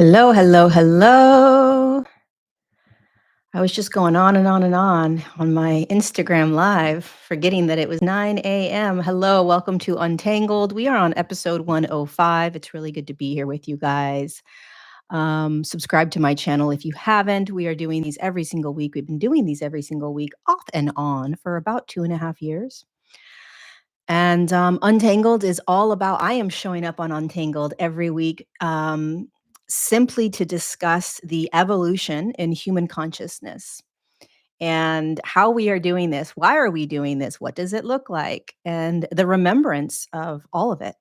Hello, hello, hello. I was just going on and on and on my Instagram live, forgetting that it was 9 a.m. Hello, welcome to Untangled. We are on episode 105. It's really good to be here with you guys. Subscribe to my channel if you haven't. We are doing these every single week. We've been doing these every single week, off and on, for about 2.5 years. And Untangled is all about, I am showing up on Untangled every week simply to discuss the evolution in human consciousness and how we are doing this. Why are we doing this? What does it look like? And the remembrance of all of it,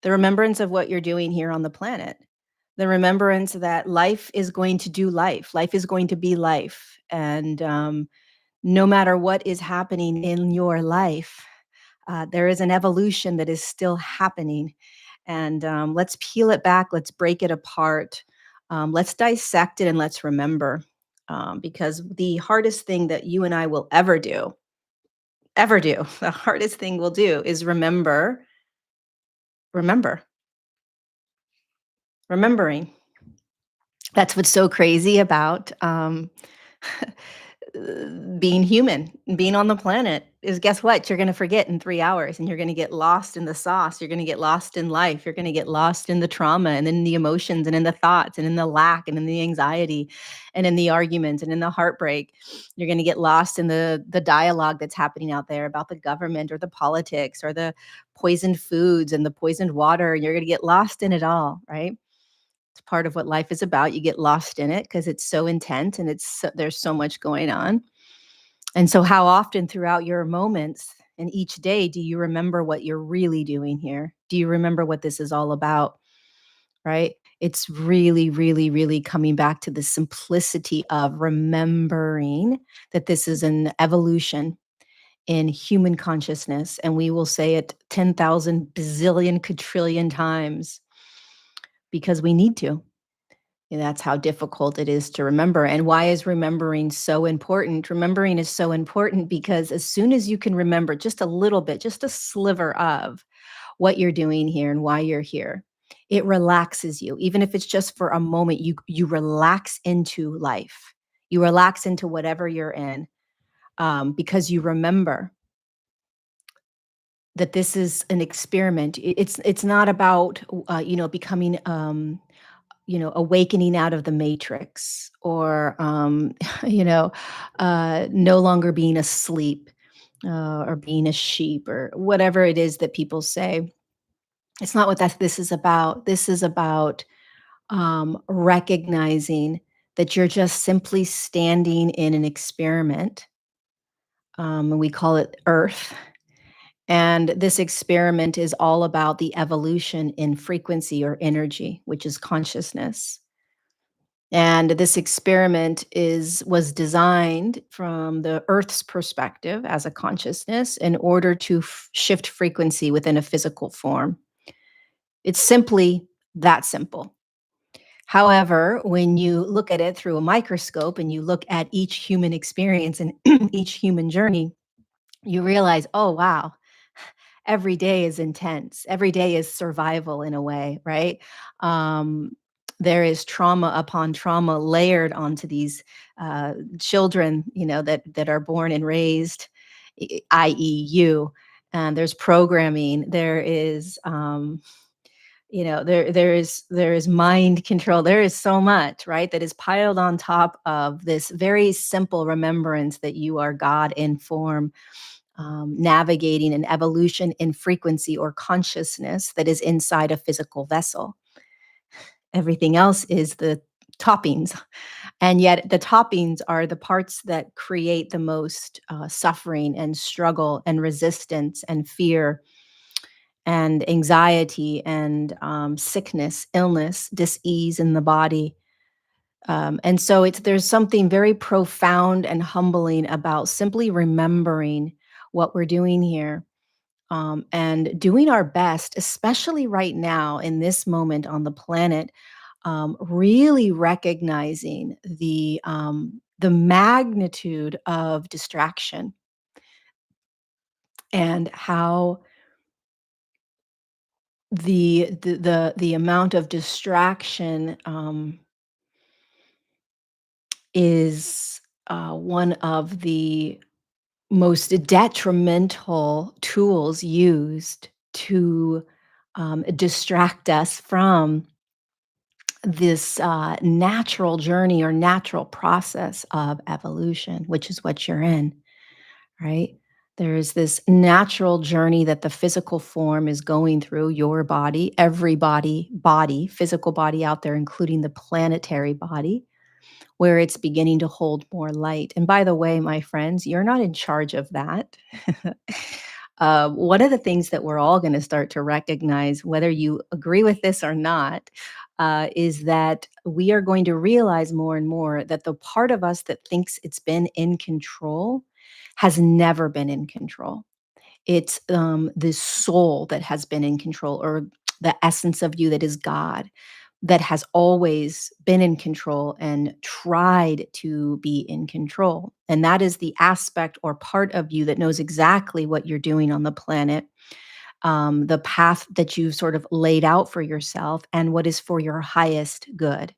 the remembrance of what you're doing here on the planet, the remembrance that life is going to do life, life is going to be life. And no matter what is happening in your life, there is an evolution that is still happening. And let's peel it back, let's break it apart, let's dissect it, and let's remember. Because the hardest thing that you and I will ever do, the hardest thing we'll do is remember, remembering. That's what's so crazy about being human, being on the planet, is guess what? You're going to forget in 3 hours, and you're going to get lost in the sauce. You're going to get lost in life. You're going to get lost in the trauma and in the emotions and in the thoughts and in the lack and in the anxiety and in the arguments and in the heartbreak. You're going to get lost in the dialogue that's happening out there about the government or the politics or the poisoned foods and the poisoned water. You're going to get lost in it all, right? It's part of what life is about. You get lost in it because it's so intense and there's so much going on. And so how often throughout your moments and each day do you remember what you're really doing here? Do you remember what this is all about? Right? It's really, really, really coming back to the simplicity of remembering that this is an evolution in human consciousness. And we will say it 10,000 bazillion quadrillion times because we need to. And that's how difficult it is to remember. And why is remembering so important? Remembering is so important because as soon as you can remember just a little bit, just a sliver of what you're doing here and why you're here, it relaxes you. Even if it's just for a moment, you relax into life. You relax into whatever you're in because you remember that this is an experiment. It's not about becoming awakening out of the matrix or, no longer being asleep or being a sheep or whatever it is that people say. It's not what this is about. This is about recognizing that you're just simply standing in an experiment. And we call it Earth. And this experiment is all about the evolution in frequency or energy, which is consciousness. And this experiment was designed from the Earth's perspective as a consciousness in order to shift frequency within a physical form. It's simply that simple. However, when you look at it through a microscope and you look at each human experience and each human journey, you realize, oh, wow, every day is intense. Every day is survival in a way, right? Um, there is trauma upon trauma layered onto these children, that are born and raised, i.e., you. And there's programming. There is, there is mind control. There is so much, right, that is piled on top of this very simple remembrance that you are God in form, navigating an evolution in frequency or consciousness that is inside a physical vessel. Everything else is the toppings. And yet the toppings are the parts that create the most suffering and struggle and resistance and fear and anxiety and sickness, illness, dis-ease in the body. And so there's something very profound and humbling about simply remembering what we're doing here, and doing our best, especially right now in this moment on the planet, really recognizing the magnitude of distraction and how the amount of distraction, is, one of the most detrimental tools used to, distract us from this, natural journey or natural process of evolution, which is what you're in, right? There is this natural journey that the physical form is going through, your body, every body, physical body out there, including the planetary body, where it's beginning to hold more light. And by the way, my friends, you're not in charge of that. One of the things that we're all going to start to recognize, whether you agree with this or not, is that we are going to realize more and more that the part of us that thinks it's been in control has never been in control. It's this soul that has been in control, or the essence of you that is God, that has always been in control and tried to be in control. And that is the aspect or part of you that knows exactly what you're doing on the planet, the path that you've sort of laid out for yourself, and what is for your highest good.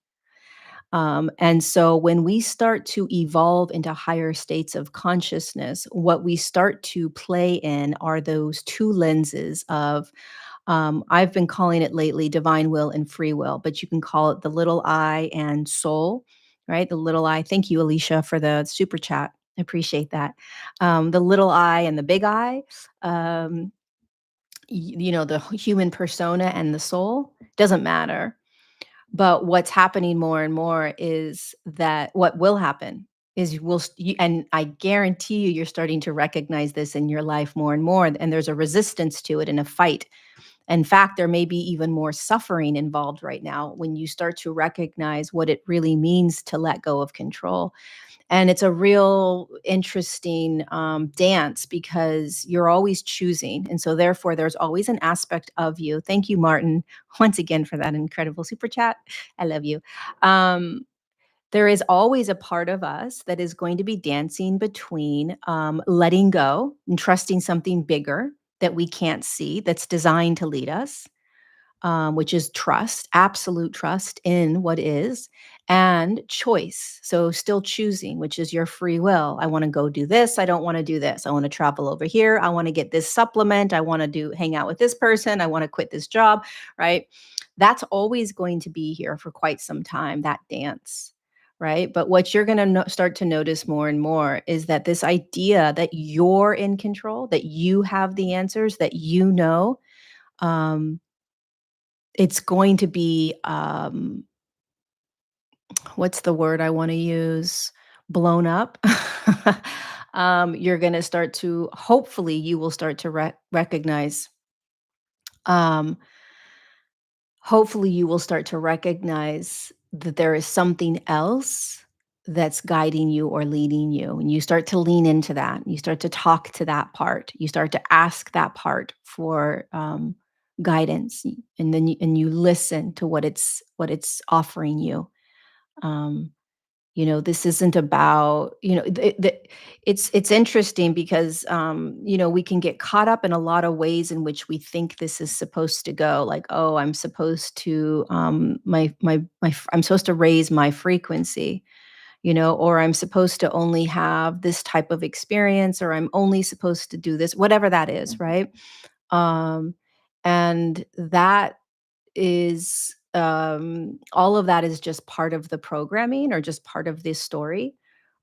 And so when we start to evolve into higher states of consciousness, what we start to play in are those two lenses of, I've been calling it lately divine will and free will, but you can call it the little I and soul, right? The little I. Thank you, Alicia, for the super chat. I appreciate that. The little I and the big I, the human persona and the soul doesn't matter. But what's happening more and more is that what will happen is and I guarantee you, you're starting to recognize this in your life more and more, and there's a resistance to it and a fight. In fact, there may be even more suffering involved right now when you start to recognize what it really means to let go of control. And it's a real interesting dance, because you're always choosing. And so, therefore, there's always an aspect of you. Thank you, Martin, once again for that incredible super chat. I love you. Um, there is always a part of us that is going to be dancing between letting go and trusting something bigger that we can't see, that's designed to lead us, which is trust, absolute trust in what is, and choice. So, still choosing, which is your free will. I want to go do this. I don't want to do this. I want to travel over here. I want to get this supplement. I want to hang out with this person. I want to quit this job, right? That's always going to be here for quite some time, that dance. Right. But what you're going to start to notice more and more is that this idea that you're in control, that you have the answers, that um, it's going to be, what's the word I wanna use? Blown up. You're gonna start to hopefully, you will start to recognize, um, hopefully, you will start to recognize that there is something else that's guiding you or leading you, and you start to lean into that. You start to talk to that part. You start to ask that part for, guidance, and then you listen to what it's offering you. Um, this isn't about, it's interesting because, we can get caught up in a lot of ways in which we think this is supposed to go. Like, oh, I'm supposed to, I'm supposed to raise my frequency, or I'm supposed to only have this type of experience, or I'm only supposed to do this, whatever that is, right? Um, and that is, all of that is just part of the programming, or just part of this story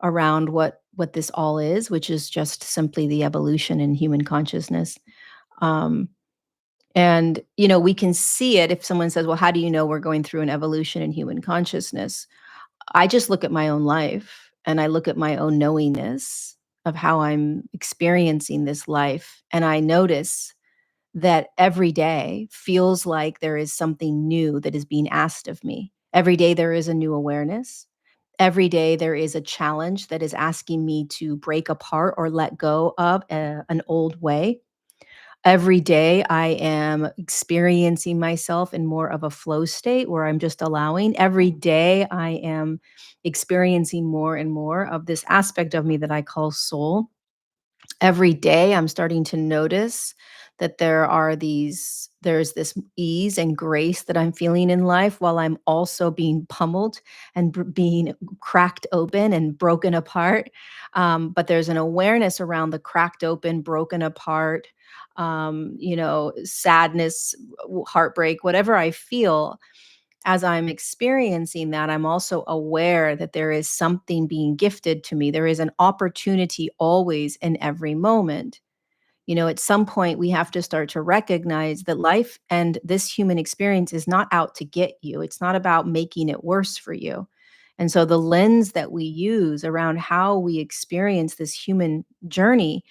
around what this all is, which is just simply the evolution in human consciousness. Um, and we can see it if someone says, "Well, how do you know we're going through an evolution in human consciousness?" I just look at my own life, and I look at my own knowingness of how I'm experiencing this life, and I notice that every day feels like there is something new that is being asked of me. Every day there is a new awareness. Every day there is a challenge that is asking me to break apart or let go of an old way. Every day I am experiencing myself in more of a flow state where I'm just allowing. Every day I am experiencing more and more of this aspect of me that I call soul. Every day I'm starting to notice that there's this ease and grace that I'm feeling in life while I'm also being pummeled and being cracked open and broken apart. But there's an awareness around the cracked open, broken apart, sadness, heartbreak, whatever I feel. As I'm experiencing that, I'm also aware that there is something being gifted to me. There is an opportunity always in every moment. At some point, we have to start to recognize that life and this human experience is not out to get you. It's not about making it worse for you. And so, the lens that we use around how we experience this human journey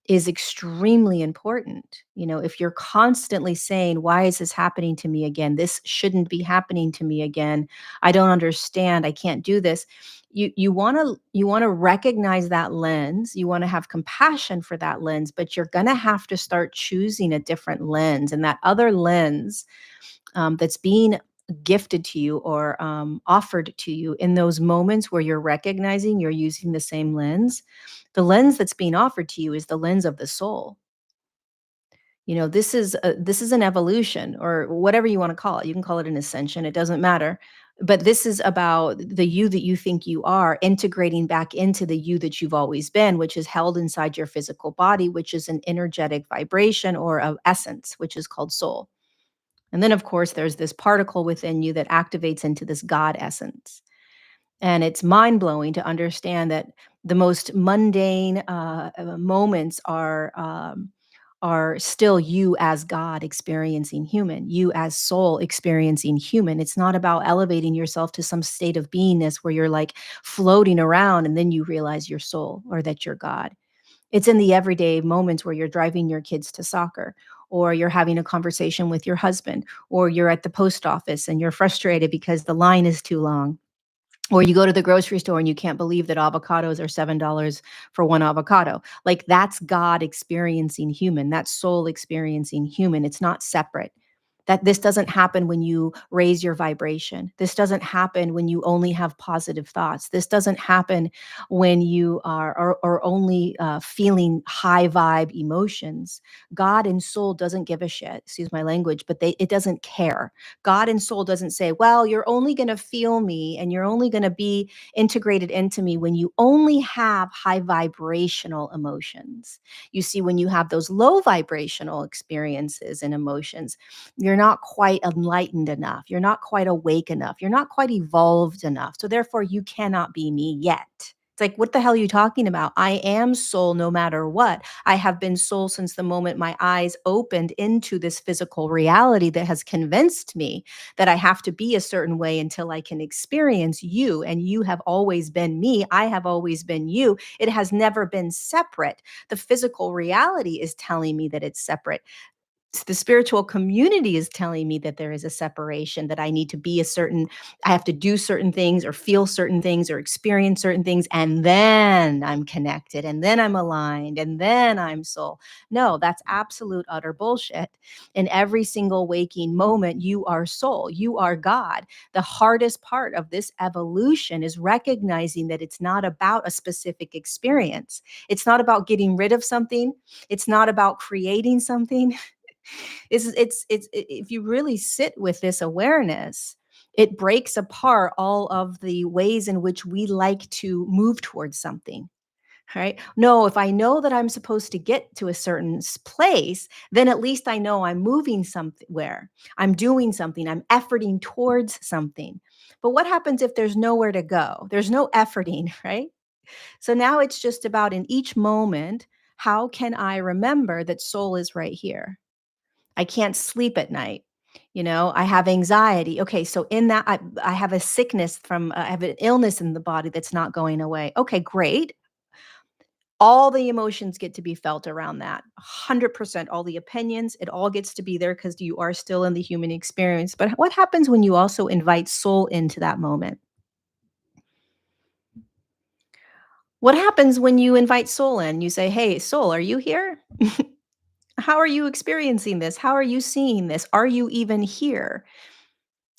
is extremely important. If you're constantly saying, "Why is this happening to me again? This shouldn't be happening to me again. I don't understand. I can't do this." You want to recognize that lens. You want to have compassion for that lens, but you're going to have to start choosing a different lens, and that other lens that's being gifted to you or offered to you in those moments where you're recognizing you're using the same lens. The lens that's being offered to you is the lens of the soul. This is an evolution or whatever you want to call it. You can call it an ascension, it doesn't matter. But this is about the you that you think you are integrating back into the you that you've always been, which is held inside your physical body, which is an energetic vibration or of essence, which is called soul. And then, of course, there's this particle within you that activates into this God essence. And it's mind blowing to understand that the most mundane moments are still you as God experiencing human, you as soul experiencing human. It's not about elevating yourself to some state of beingness where you're like floating around and then you realize you're soul or that you're God. It's in the everyday moments where you're driving your kids to soccer, or you're having a conversation with your husband, or you're at the post office and you're frustrated because the line is too long, or you go to the grocery store and you can't believe that avocados are $7 for one avocado. Like, that's God experiencing human, that's soul experiencing human. It's not separate. That this doesn't happen when you raise your vibration. This doesn't happen when you only have positive thoughts. This doesn't happen when you are only feeling high vibe emotions. God and soul doesn't give a shit. Excuse my language, but it doesn't care. God and soul doesn't say, "Well, you're only going to feel me and you're only going to be integrated into me when you only have high vibrational emotions." You see, when you have those low vibrational experiences and emotions, you're not quite enlightened enough. You're not quite awake enough. You're not quite evolved enough. So therefore, you cannot be me yet. It's like, what the hell are you talking about? I am soul no matter what. I have been soul since the moment my eyes opened into this physical reality that has convinced me that I have to be a certain way until I can experience you. And you have always been me. I have always been you. It has never been separate. The physical reality is telling me that it's separate. The spiritual community is telling me that there is a separation, that I have to do certain things or feel certain things or experience certain things, and then I'm connected, and then I'm aligned, and then I'm soul. No, that's absolute utter bullshit. In every single waking moment, you are soul, you are God. The hardest part of this evolution is recognizing that it's not about a specific experience. It's not about getting rid of something. It's not about creating something. If you really sit with this awareness, it breaks apart all of the ways in which we like to move towards something. Right? No, if I know that I'm supposed to get to a certain place, then at least I know I'm moving somewhere. I'm doing something. I'm efforting towards something. But what happens if there's nowhere to go? There's no efforting, right? So now it's just about, in each moment, how can I remember that soul is right here? I can't sleep at night. I have anxiety. Okay, so in that, I have a sickness I have an illness in the body that's not going away. Okay, great. All the emotions get to be felt around that. 100%, all the opinions, it all gets to be there because you are still in the human experience. But what happens when you also invite soul into that moment? What happens when you invite soul in? You say, "Hey, soul, are you here? How are you experiencing this? How are you seeing this? Are you even here?"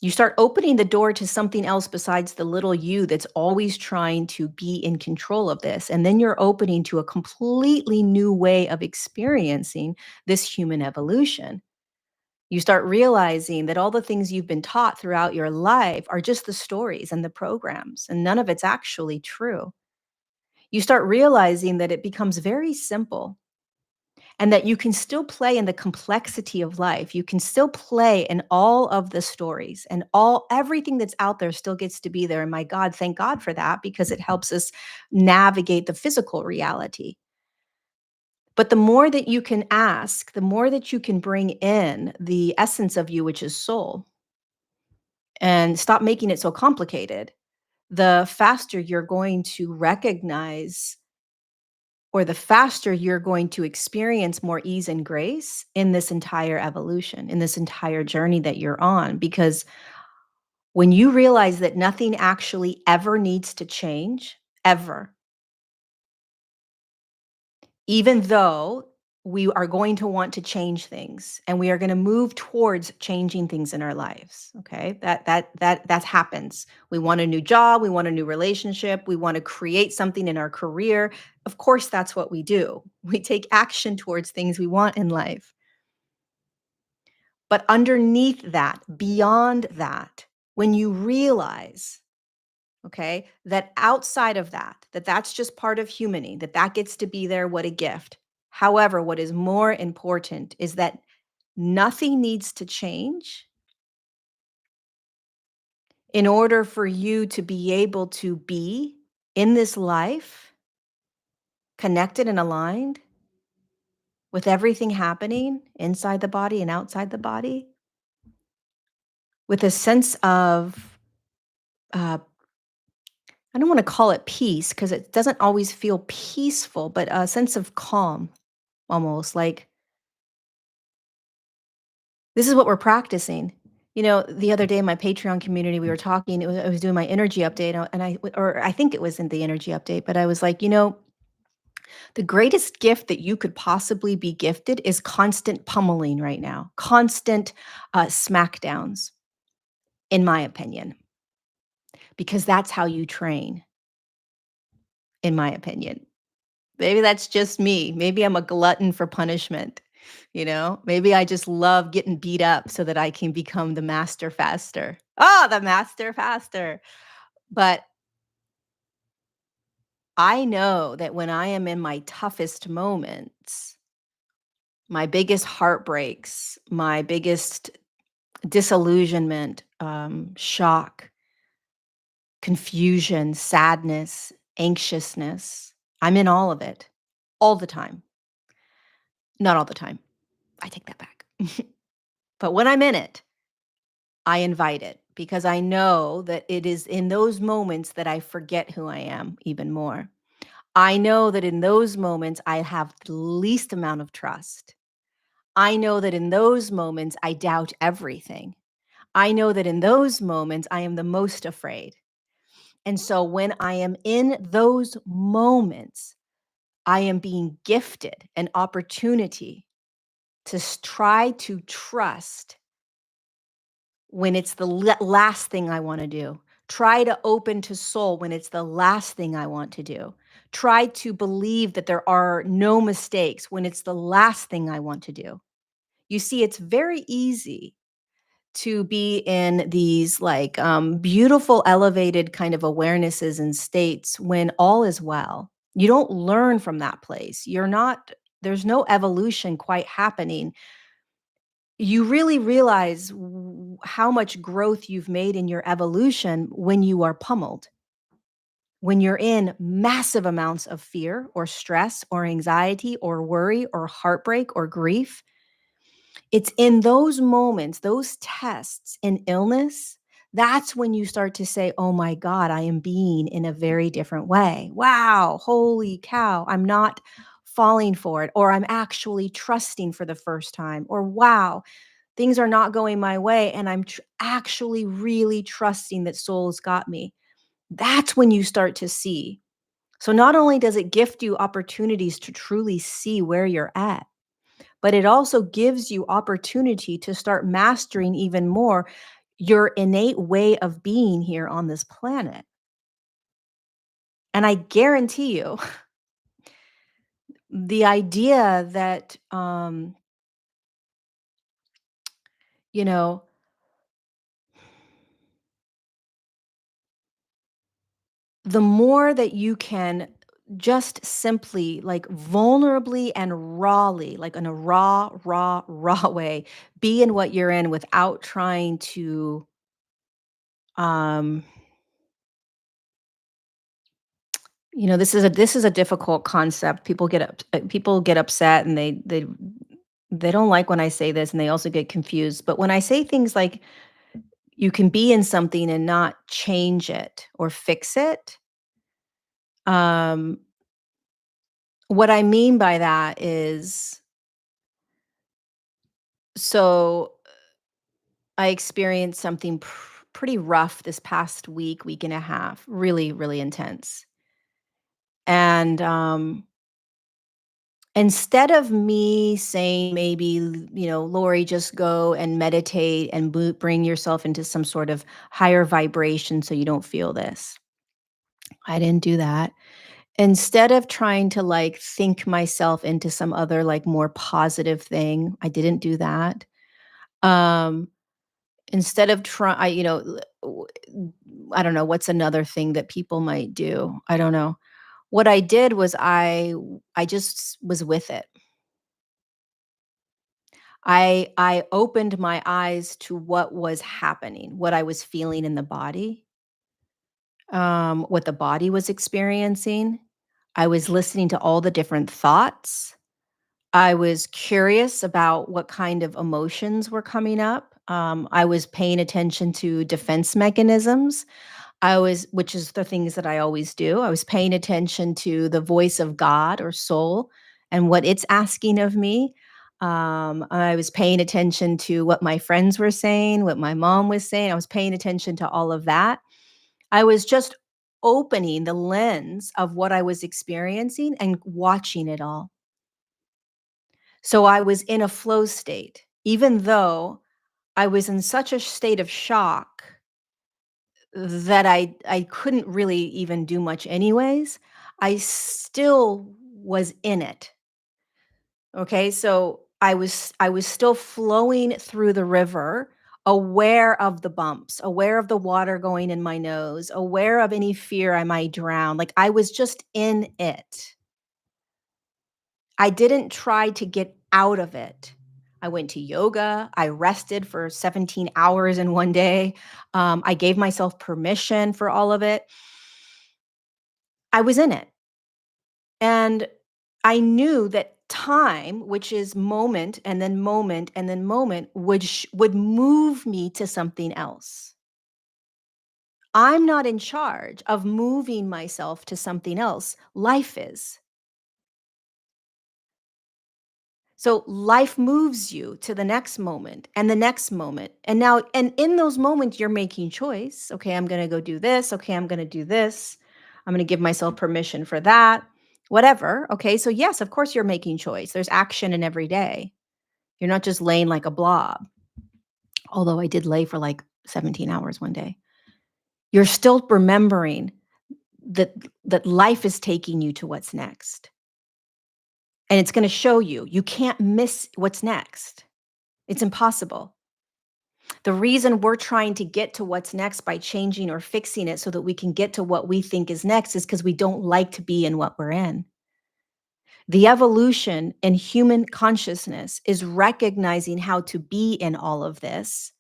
You start opening the door to something else besides the little you that's always trying to be in control of this. And then you're opening to a completely new way of experiencing this human evolution. You start realizing that all the things you've been taught throughout your life are just the stories and the programs, and none of it's actually true. You start realizing that it becomes very simple and that you can still play in the complexity of life. You can still play in all of the stories and all everything that's out there still gets to be there. And my God, thank God for that because it helps us navigate the physical reality. But the more that you can ask, the more that you can bring in the essence of you, which is soul, and stop making it so complicated, the faster you're going to recognize or the faster you're going to experience more ease and grace in this entire evolution, in this entire journey that you're on. Because when you realize that nothing actually ever needs to change, ever, even though we are going to want to change things and we are going to move towards changing things in our lives, okay? That happens. We want a new job, we want a new relationship, we want to create something in our career. Of course that's what we do. We take action towards things we want in life. But underneath that, beyond that, when you realize, okay, that outside of that, that's just part of humaning, that gets to be there, what a gift. However, what is more important is that nothing needs to change in order for you to be able to be in this life connected and aligned with everything happening inside the body and outside the body with a sense of I don't want to call it peace because it doesn't always feel peaceful, but a sense of calm almost like this is what we're practicing. You know, the other day in my Patreon community, we were talking, I was doing my energy update and or I think it was in the energy update, but I was like, you know, the greatest gift that you could possibly be gifted is constant pummeling right now, constant smackdowns, in my opinion, because that's how you train, in my opinion. Maybe that's just me. Maybe I'm a glutton for punishment, you know? Maybe I just love getting beat up so that I can become the master faster. Oh, the master faster. But I know that when I am in my toughest moments, my biggest heartbreaks, my biggest disillusionment, shock, confusion, sadness, anxiousness, I'm in all of it all the time. Not all the time. I take that back. But when I'm in it, I invite it because I know that it is in those moments that I forget who I am even more. I know that in those moments, I have the least amount of trust. I know that in those moments, I doubt everything. I know that in those moments, I am the most afraid. And so when I am in those moments, I am being gifted an opportunity to try to trust when it's the last thing I wanna do. Try to open to soul when it's the last thing I want to do. Try to believe that there are no mistakes when it's the last thing I want to do. You see, it's very easy to be in these, like, beautiful, elevated kind of awarenesses and states when all is well. You don't learn from that place. You're not there's no evolution quite happening. You really realize how much growth you've made in your evolution when you are pummeled, when you're in massive amounts of fear or stress or anxiety or worry or heartbreak or grief. It's in those moments, those tests and illness, that's when you start to say, oh my God, I am being in a very different way. Wow, holy cow, I'm not falling for it, or I'm actually trusting for the first time, or wow, things are not going my way and I'm actually really trusting that soul's got me. That's when you start to see. So not only does it gift you opportunities to truly see where you're at, but it also gives you opportunity to start mastering even more your innate way of being here on this planet. And I guarantee you, the idea that, you know, the more that you can just simply, like, vulnerably and rawly, like in a raw way, be in what you're in without trying to, um, this is a difficult concept. People get upset and they don't like when I say this, and they also get confused. But when I say things like you can be in something and not change it or fix it, um, what I mean by that is, so I experienced something pretty rough this past week and a half, really, really intense. And instead of me saying maybe, Lori, just go and meditate and bring yourself into some sort of higher vibration so you don't feel this. I didn't do that. Instead of trying to like think myself into some other like more positive thing, I didn't do that. Um, Instead of I don't know what's another thing that people might do. I don't know. What I did was I just was with it. I opened my eyes to what was happening, what I was feeling in the body, what the body was experiencing. I was listening to all the different thoughts. I was curious about what kind of emotions were coming up. I was paying attention to defense mechanisms. Which is the things that I always do. I was paying attention to the voice of God or soul and what it's asking of me. I was paying attention to what my friends were saying, what my mom was saying. I was paying attention to all of that. I was just opening the lens of what I was experiencing and watching it all. So I was in a flow state, even though I was in such a state of shock that I couldn't really even do much anyways. I still was in it. Okay? So I was still flowing through the river, aware of the bumps, aware of the water going in my nose, aware of any fear I might drown. Like I was just in it. I didn't try to get out of it. I went to yoga. I rested for 17 hours in one day. I gave myself permission for all of it. I was in it. And I knew that time, which is moment and then moment and then moment, would move me to something else. I'm not in charge of moving myself to something else. Life is. So life moves you to the next moment and the next moment. And in those moments, you're making choice. Okay, I'm going to go do this. Okay, I'm going to do this. I'm going to give myself permission for that. Whatever. Okay, so yes, of course you're making choice. There's action in every day. You're not just laying like a blob. Although I did lay for like 17 hours one day. You're still remembering that life is taking you to what's next. And it's going to show you. You can't miss what's next. It's impossible. The reason we're trying to get to what's next by changing or fixing it so that we can get to what we think is next is because we don't like to be in what we're in. The evolution in human consciousness is recognizing how to be in all of this,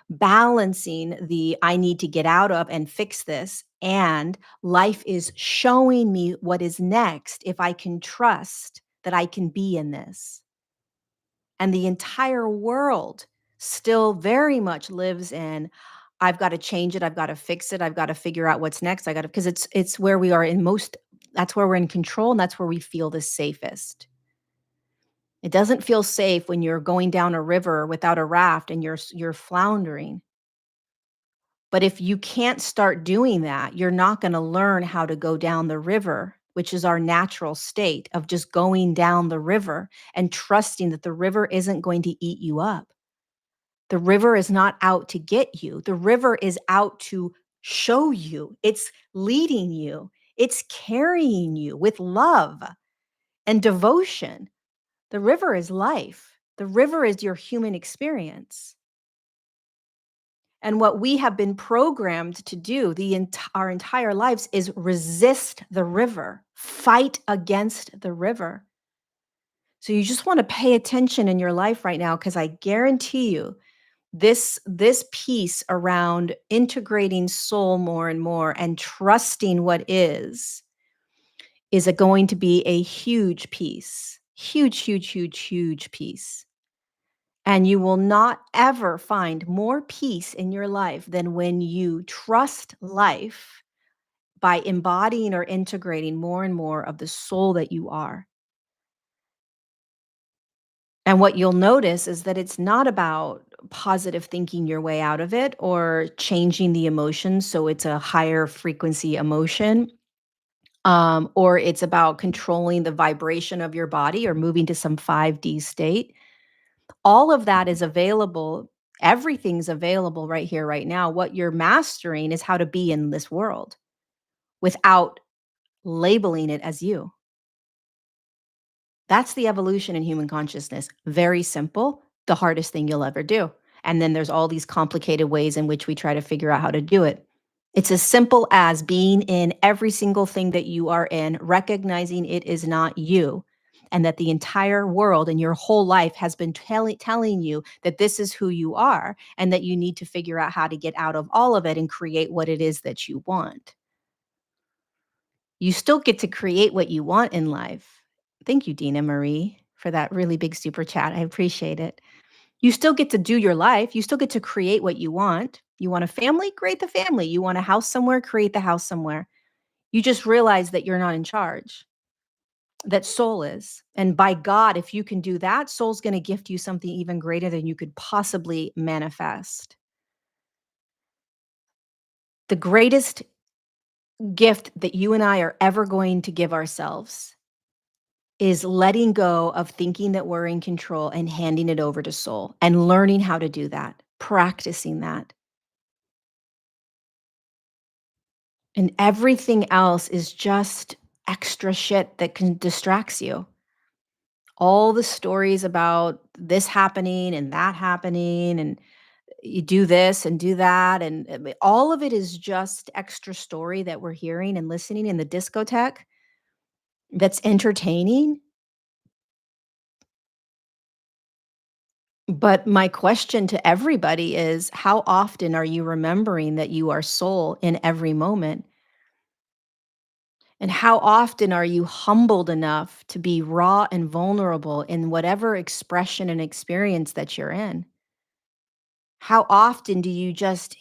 balancing the I need to get out of and fix this, and life is showing me what is next if I can trust that I can be in this. And the entire world still very much lives in, I've got to change it, I've got to fix it, I've got to figure out what's next. I got to, because it's where we are in most, that's where we're in control, and that's where we feel the safest. It doesn't feel safe when you're going down a river without a raft and you're floundering. But if you can't start doing that, you're not going to learn how to go down the river, which is our natural state of just going down the river and trusting that the river isn't going to eat you up. The river is not out to get you. The river is out to show you. It's leading you. It's carrying you with love and devotion. The river is life. The river is your human experience. And what we have been programmed to do our entire lives is resist the river, fight against the river. So you just want to pay attention in your life right now, because I guarantee you this piece around integrating soul more and more and trusting what is going to be a huge piece. Huge, huge, huge, huge piece. And you will not ever find more peace in your life than when you trust life by embodying or integrating more and more of the soul that you are. And what you'll notice is that it's not about positive thinking your way out of it or changing the emotion so it's a higher frequency emotion, or it's about controlling the vibration of your body or moving to some 5D state. All of that is available. Everything's available right here, right now. What you're mastering is how to be in this world without labeling it as you. That's the evolution in human consciousness. Very simple, the hardest thing you'll ever do. And then there's all these complicated ways in which we try to figure out how to do it. It's as simple as being in every single thing that you are in, recognizing it is not you, and that the entire world and your whole life has been telling you that this is who you are, and that you need to figure out how to get out of all of it and create what it is that you want. You still get to create what you want in life. Thank you, Dina Marie, for that really big super chat. I appreciate it. You still get to do your life. You still get to create what you want. You want a family? Create the family. You want a house somewhere? Create the house somewhere. You just realize that you're not in charge, that soul is. And by God, if you can do that, soul's going to gift you something even greater than you could possibly manifest. The greatest gift that you and I are ever going to give ourselves is letting go of thinking that we're in control and handing it over to soul and learning how to do that, practicing that. And everything else is just extra shit that distracts you. All the stories about this happening and that happening, and you do this and do that, and all of it is just extra story that we're hearing and listening in the discotheque that's entertaining. But my question to everybody is, how often are you remembering that you are soul in every moment? And how often are you humbled enough to be raw and vulnerable in whatever expression and experience that you're in? How often do you just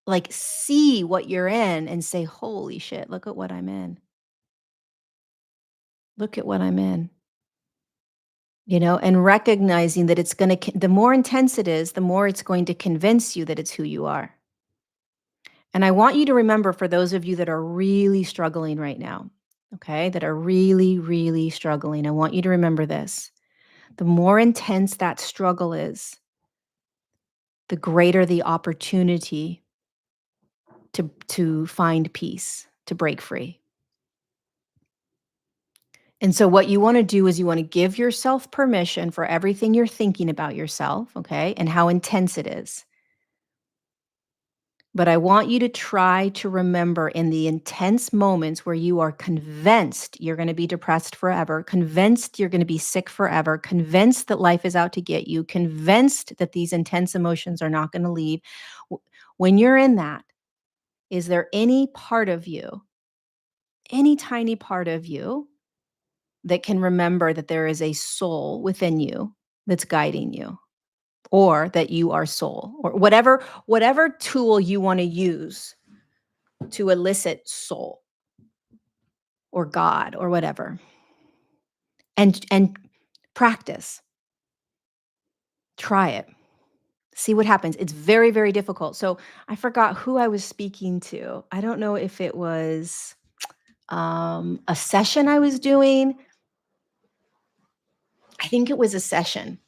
like see what you're in and say, holy shit, look at what I'm in? Look at what I'm in. And recognizing that it's going to, the more intense it is, the more it's going to convince you that it's who you are. And I want you to remember, for those of you that are really struggling right now, okay, that are really, really struggling, I want you to remember this. The more intense that struggle is, the greater the opportunity to find peace, to break free. And so what you want to do is you want to give yourself permission for everything you're thinking about yourself, okay, and how intense it is. But I want you to try to remember, in the intense moments where you are convinced you're going to be depressed forever, convinced you're going to be sick forever, convinced that life is out to get you, convinced that these intense emotions are not going to leave. When you're in that, is there any part of you, any tiny part of you, that can remember that there is a soul within you that's guiding you, or that you are soul, or whatever tool you want to use to elicit soul or God or whatever, and practice. Try it. See what happens. It's very, very difficult. So I forgot who I was speaking to. I don't know if it was a session I was doing. I think it was a session.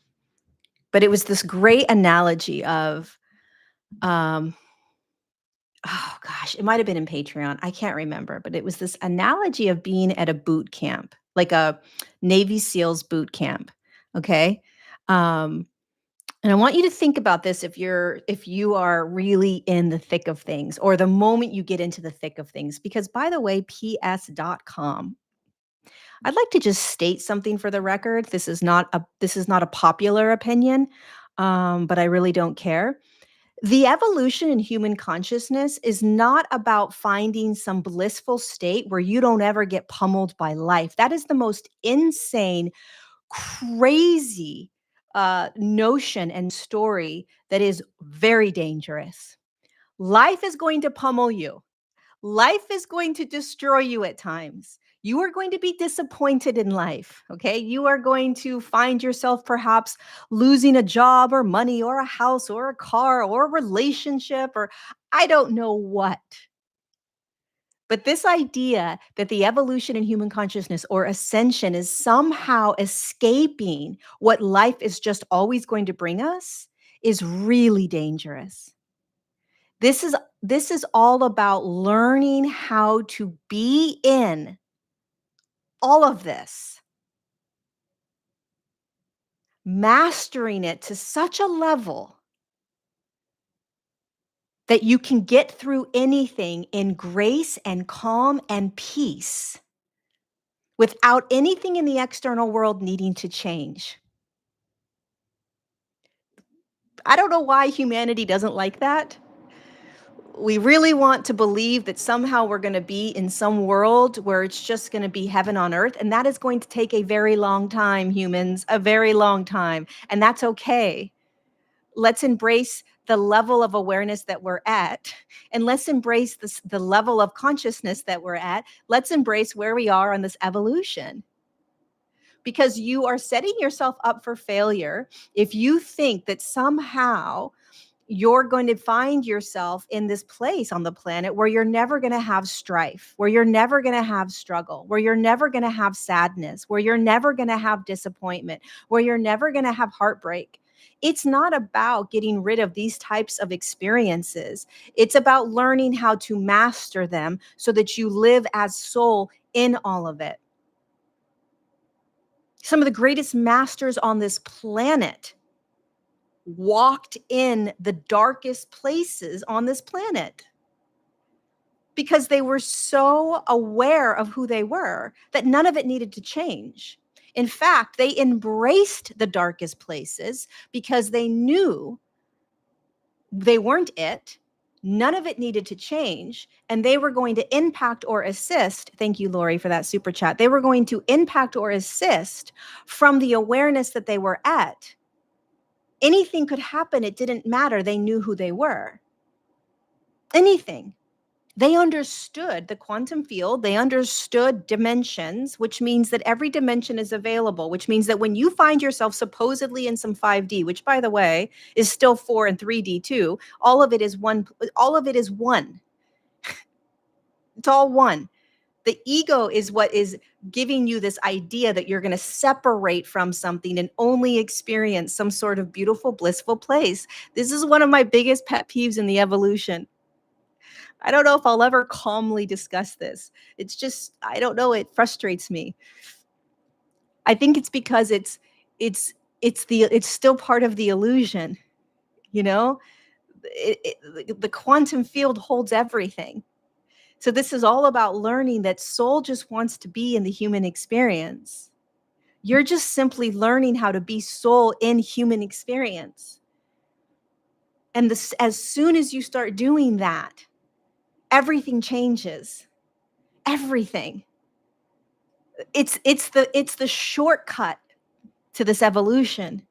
But it was this great analogy of, um, oh gosh, it might have been in Patreon. I can't remember, but it was this analogy of being at a boot camp, like a Navy SEALs boot camp. Okay. Um, and I want you to think about this if you are really in the thick of things or the moment you get into the thick of things. Because by the way, ps.com. I'd like to just state something for the record. This is not a popular opinion, but I really don't care. The evolution in human consciousness is not about finding some blissful state where you don't ever get pummeled by life. That is the most insane, crazy notion and story that is very dangerous. Life is going to pummel you. Life is going to destroy you at times. You are going to be disappointed in life. Okay. You are going to find yourself perhaps losing a job or money or a house or a car or a relationship or I don't know what. But this idea that the evolution in human consciousness or ascension is somehow escaping what life is just always going to bring us is really dangerous. This is all about learning how to be in all of this, mastering it to such a level that you can get through anything in grace and calm and peace without anything in the external world needing to change. I don't know why humanity doesn't like that. We really want to believe that somehow we're going to be in some world where it's just going to be heaven on earth. And that is going to take a very long time, humans, a very long time. And that's okay. Let's embrace the level of awareness that we're at. And let's embrace the level of consciousness that we're at. Let's embrace where we are on this evolution. Because you are setting yourself up for failure if you think that somehow you're going to find yourself in this place on the planet where you're never going to have strife, where you're never going to have struggle, where you're never going to have sadness, where you're never going to have disappointment, where you're never going to have heartbreak. It's not about getting rid of these types of experiences. It's about learning how to master them so that you live as soul in all of it. Some of the greatest masters on this planet walked in the darkest places on this planet because they were so aware of who they were that none of it needed to change. In fact, they embraced the darkest places because they knew they weren't it. None of it needed to change. And they were going to impact or assist. Thank you, Lori, for that super chat. They were going to impact or assist from the awareness that they were at. Anything could happen. It didn't matter. They knew who they were. Anything. They understood the quantum field. They understood dimensions, which means that every dimension is available, which means that when you find yourself supposedly in some 5D, which by the way is still 4 and 3D too, all of it is one. All of it is one. It's all one. The ego is what is giving you this idea that you're going to separate from something and only experience some sort of beautiful, blissful place. This is one of my biggest pet peeves in the evolution. I don't know if I'll ever calmly discuss this. It's just, I don't know, it frustrates me. I think it's because it's it's still part of the illusion, you know? The quantum field holds everything. So this is all about learning that soul just wants to be in the human experience. You're just simply learning how to be soul in human experience. And as soon as you start doing that, everything changes. Everything. It's the shortcut to this evolution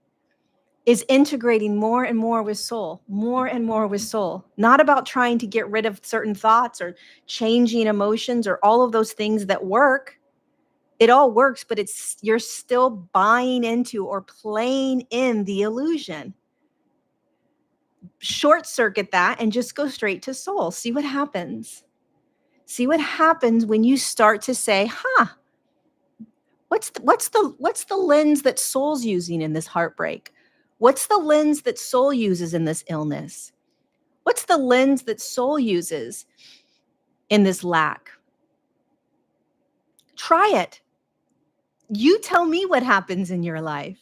is integrating more and more with soul, more and more with soul. Not about trying to get rid of certain thoughts or changing emotions or all of those things that work. It all works, but you're still buying into or playing in the illusion. Short circuit that and just go straight to soul. See what happens. See what happens when you start to say, what's the lens that soul's using in this heartbreak? What's the lens that soul uses in this illness? What's the lens that soul uses in this lack? Try it. You tell me what happens in your life.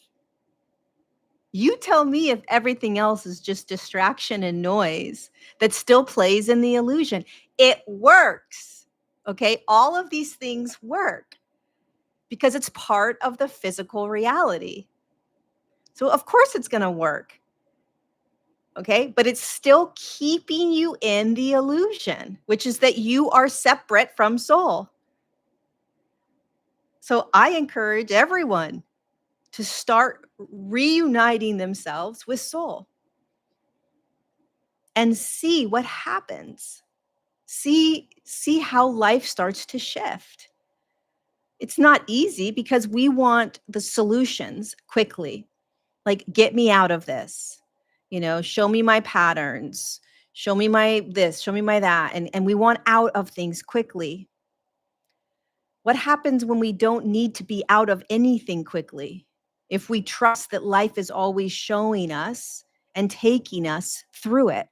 You tell me if everything else is just distraction and noise that still plays in the illusion. It works. Okay. All of these things work because it's part of the physical reality. So, of course, it's going to work. Okay. But it's still keeping you in the illusion, which is that you are separate from soul. So, I encourage everyone to start reuniting themselves with soul and see what happens. See how life starts to shift. It's not easy because we want the solutions quickly. Like, get me out of this. Show me my patterns. Show me my this, show me my that. And we want out of things quickly. What happens when we don't need to be out of anything quickly? If we trust that life is always showing us and taking us through it.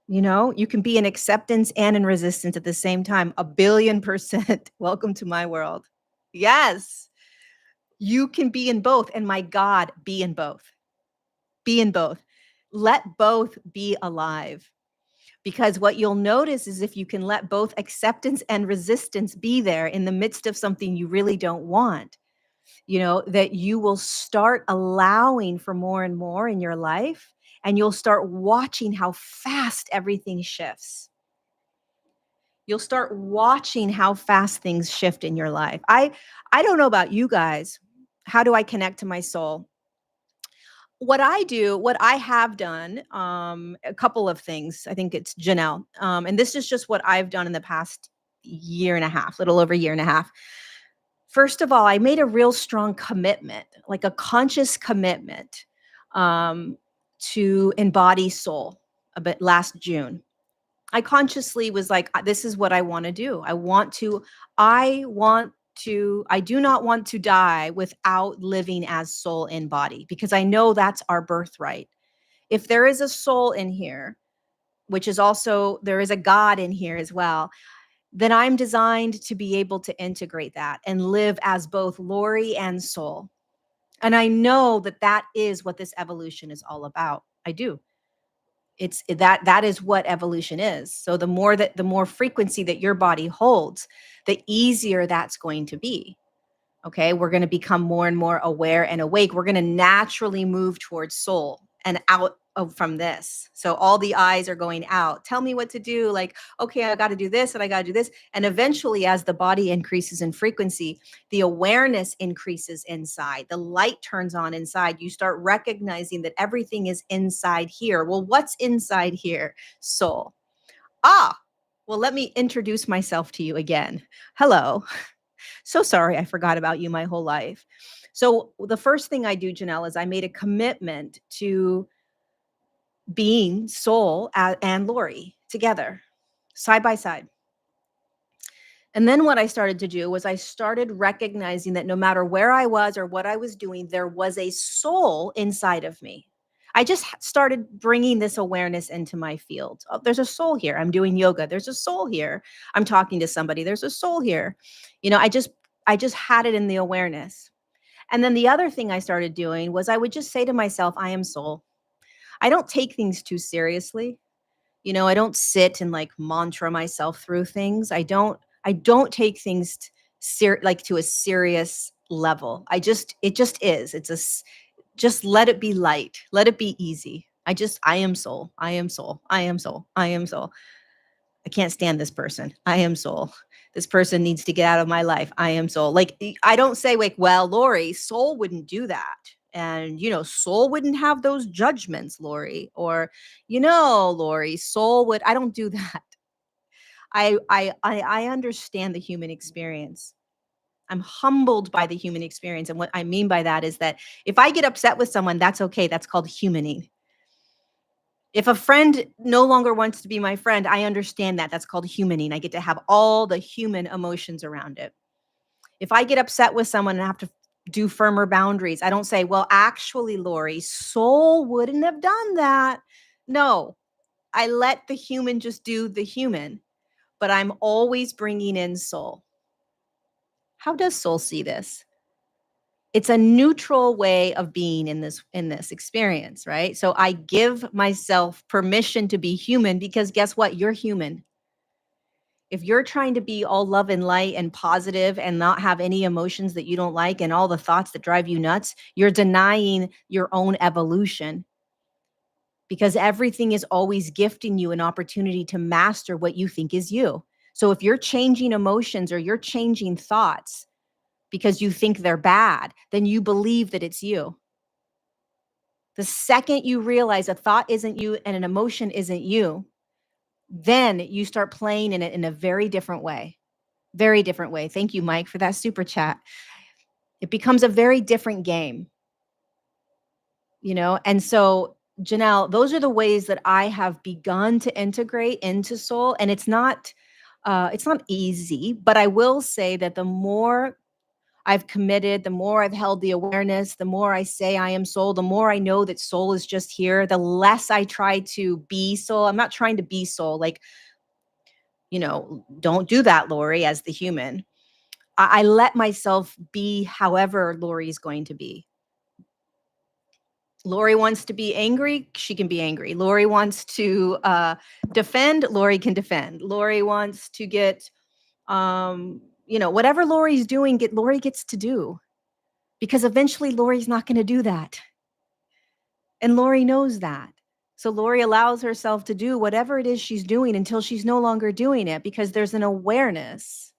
You can be in acceptance and in resistance at the same time. 1,000,000,000%. Welcome to my world. Yes, you can be in both. And my God, be in both. Be in both. Let both be alive. Because what you'll notice is if you can let both acceptance and resistance be there in the midst of something you really don't want, that you will start allowing for more and more in your life, and you'll start watching how fast everything shifts. You'll start watching how fast things shift in your life. I don't know about you guys. How do I connect to my soul? What I have done, a couple of things. I think it's Janelle. And this is just what I've done in the past year and a half, little over a year and a half. First of all, I made a real strong commitment, like a conscious commitment, to embody soul a bit last June. I consciously was like, this is what I want to do. I do not want to die without living as soul in body, because I know that's our birthright. If there is a soul in here, which is also, there is a God in here as well, then I'm designed to be able to integrate that and live as both Lori and soul. And I know that that is what this evolution is all about. I do. It's that is what evolution is. So the more frequency that your body holds, the easier that's going to be. Okay, we're going to become more and more aware and awake. We're going to naturally move towards soul and out from this. So all the eyes are going out. Tell me what to do. Like, okay, I got to do this and I got to do this. And eventually, as the body increases in frequency, the awareness increases inside. The light turns on inside. You start recognizing that everything is inside here. Well, what's inside here? Soul. Well, let me introduce myself to you again. Hello. So sorry, I forgot about you my whole life. So the first thing I do, Janelle, is I made a commitment to being soul and Lori together, side by side. And then what I started to do was I started recognizing that no matter where I was or what I was doing, there was a soul inside of me. I just started bringing this awareness into my field. Oh, there's a soul here. I'm doing yoga. There's a soul here. I'm talking to somebody. There's a soul here. I just had it in the awareness. And then the other thing I started doing was I would just say to myself, I am soul. I don't take things too seriously. I don't sit and like mantra myself through things. I don't take things like to a serious level. It just is. Just let it be light. Let it be easy. I am soul. I am soul. I am soul. I am soul. I can't stand this person. I am soul. This person needs to get out of my life. I am soul. Like, I don't say, like, well, Lori, soul wouldn't do that. And, soul wouldn't have those judgments, Lori. Or, Lori, soul would, I don't do that. I understand the human experience. I'm humbled by the human experience. And what I mean by that is that if I get upset with someone, that's okay. That's called humaning. If a friend no longer wants to be my friend, I understand that. That's called humaning. I get to have all the human emotions around it. If I get upset with someone and I have to do firmer boundaries. I don't say, well, actually, Lori, soul wouldn't have done that. No, I let the human just do the human, but I'm always bringing in soul. How does soul see this? It's a neutral way of being in this experience, right? So I give myself permission to be human because guess what? You're human. If you're trying to be all love and light and positive and not have any emotions that you don't like and all the thoughts that drive you nuts, you're denying your own evolution because everything is always gifting you an opportunity to master what you think is you. So if you're changing emotions or you're changing thoughts because you think they're bad, then you believe that it's you. The second you realize a thought isn't you and an emotion isn't you, then you start playing in it in a very different way. Very different way. Thank you, Mike, for that super chat. It becomes a very different game, you know? And so, Janelle, those are the ways that I have begun to integrate into soul. And it's not easy, but I will say that the more I've committed, the more I've held the awareness, the more I say I am soul, the more I know that soul is just here, the less I try to be soul. I'm not trying to be soul. Like, don't do that, Lori, as the human. I let myself be however Lori's going to be. Lori wants to be angry, she can be angry. Lori wants to defend, Lori can defend. Lori wants to get, whatever Lori's doing, Lori gets to do because eventually Lori's not going to do that. And Lori knows that. So Lori allows herself to do whatever it is she's doing until she's no longer doing it because there's an awareness.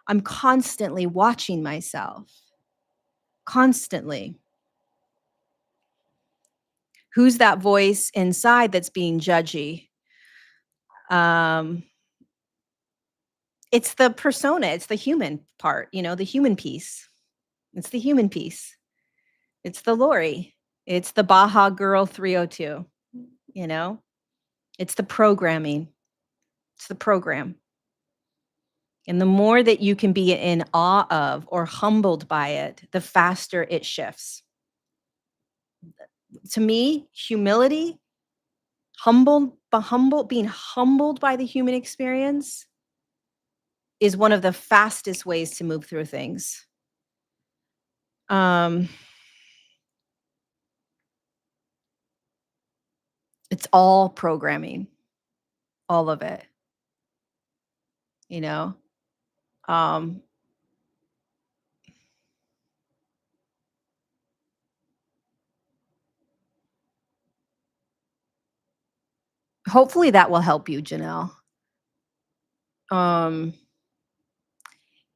I'm constantly watching myself, constantly. Who's that voice inside that's being judgy? Um, it's the persona, it's the human part, the human piece. It's the human piece. It's the Lori. It's the Baja Girl 302, you know? It's the programming. It's the program. And the more that you can be in awe of or humbled by it, the faster it shifts. To me, humility, being humbled by the human experience is one of the fastest ways to move through things. Um, it's all programming, all of it, you know. Um, hopefully that will help you, Janelle. Um,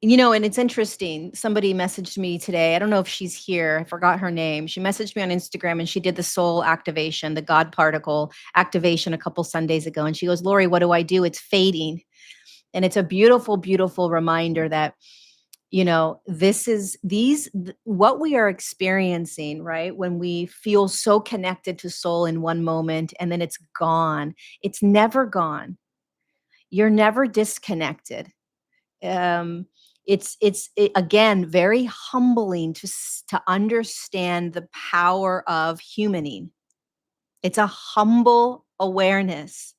and it's interesting. Somebody messaged me today. I don't know if she's here. I forgot her name. She messaged me on Instagram and she did the soul activation, the God particle activation a couple Sundays ago. And she goes, Lori, what do I do? It's fading. And it's a beautiful, beautiful reminder that, what we are experiencing, right? When we feel so connected to soul in one moment and then it's gone, it's never gone. You're never disconnected. um again very humbling to understand the power of humaning. It's a humble awareness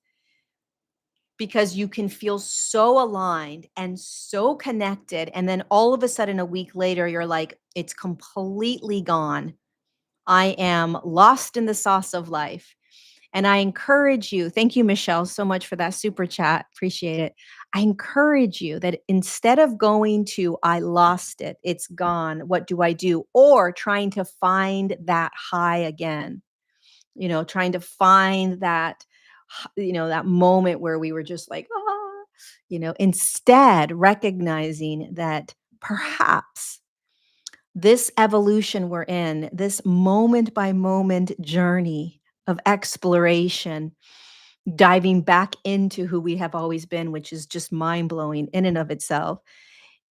because you can feel so aligned and so connected, and then all of a sudden a week later you're like, it's completely gone. I am lost in the sauce of life. And I encourage you, thank you, Michelle, so much for that super chat. Appreciate it. I encourage you that instead of going to, I lost it, it's gone, what do I do? Or trying to find that high again, trying to find that moment where we were just like, instead recognizing that perhaps this evolution we're in, this moment by moment journey of exploration, diving back into who we have always been, which is just mind blowing in and of itself,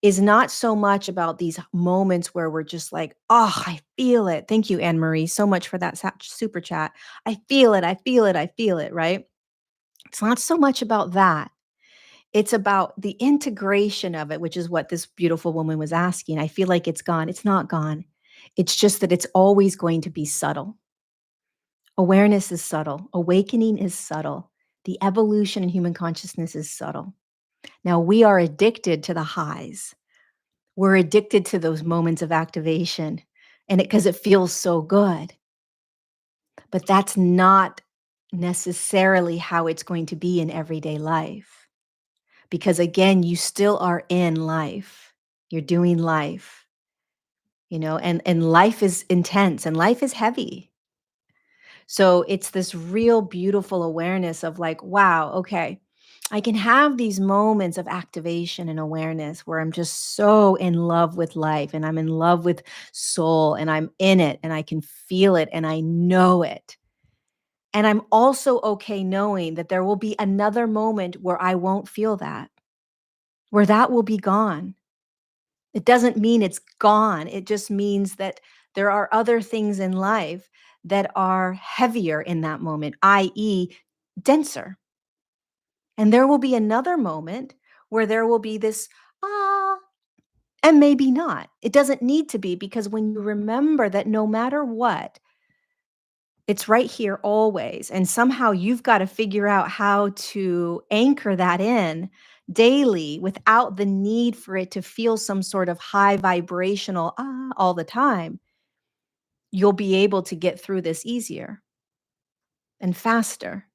is not so much about these moments where we're just like, oh, I feel it. Thank you, Anne Marie, so much for that super chat. I feel it. I feel it. I feel it. Right. It's not so much about that. It's about the integration of it, which is what this beautiful woman was asking. I feel like it's gone. It's not gone. It's just that it's always going to be subtle. Awareness is subtle. Awakening is subtle. The evolution in human consciousness is subtle. Now, we are addicted to the highs. We're addicted to those moments of activation and because it feels so good. But that's not necessarily how it's going to be in everyday life. Because again, you still are in life. You're doing life, and life is intense and life is heavy. So it's this real beautiful awareness of like, wow, okay, I can have these moments of activation and awareness where I'm just so in love with life and I'm in love with soul and I'm in it and I can feel it and I know it. And I'm also okay knowing that there will be another moment where I won't feel that, where that will be gone. It doesn't mean it's gone. It just means that there are other things in life that are heavier in that moment, i.e., denser. And there will be another moment where there will be this, ah, and maybe not. It doesn't need to be because when you remember that no matter what, it's right here always. And somehow you've got to figure out how to anchor that in daily without the need for it to feel some sort of high vibrational all the time. You'll be able to get through this easier and faster.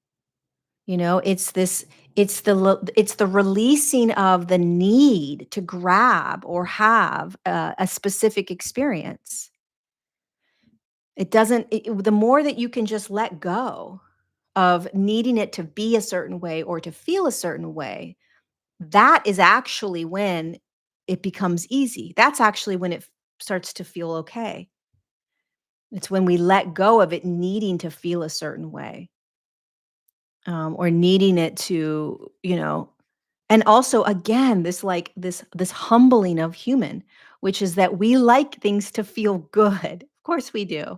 It's the releasing of the need to grab or have a specific experience. It doesn't the more that you can just let go of needing it to be a certain way or to feel a certain way, that is actually when it becomes easy. That's actually when it starts to feel okay. It's when we let go of it needing to feel a certain way, or needing it to, and also again, this humbling of human, which is that we like things to feel good. Of course we do.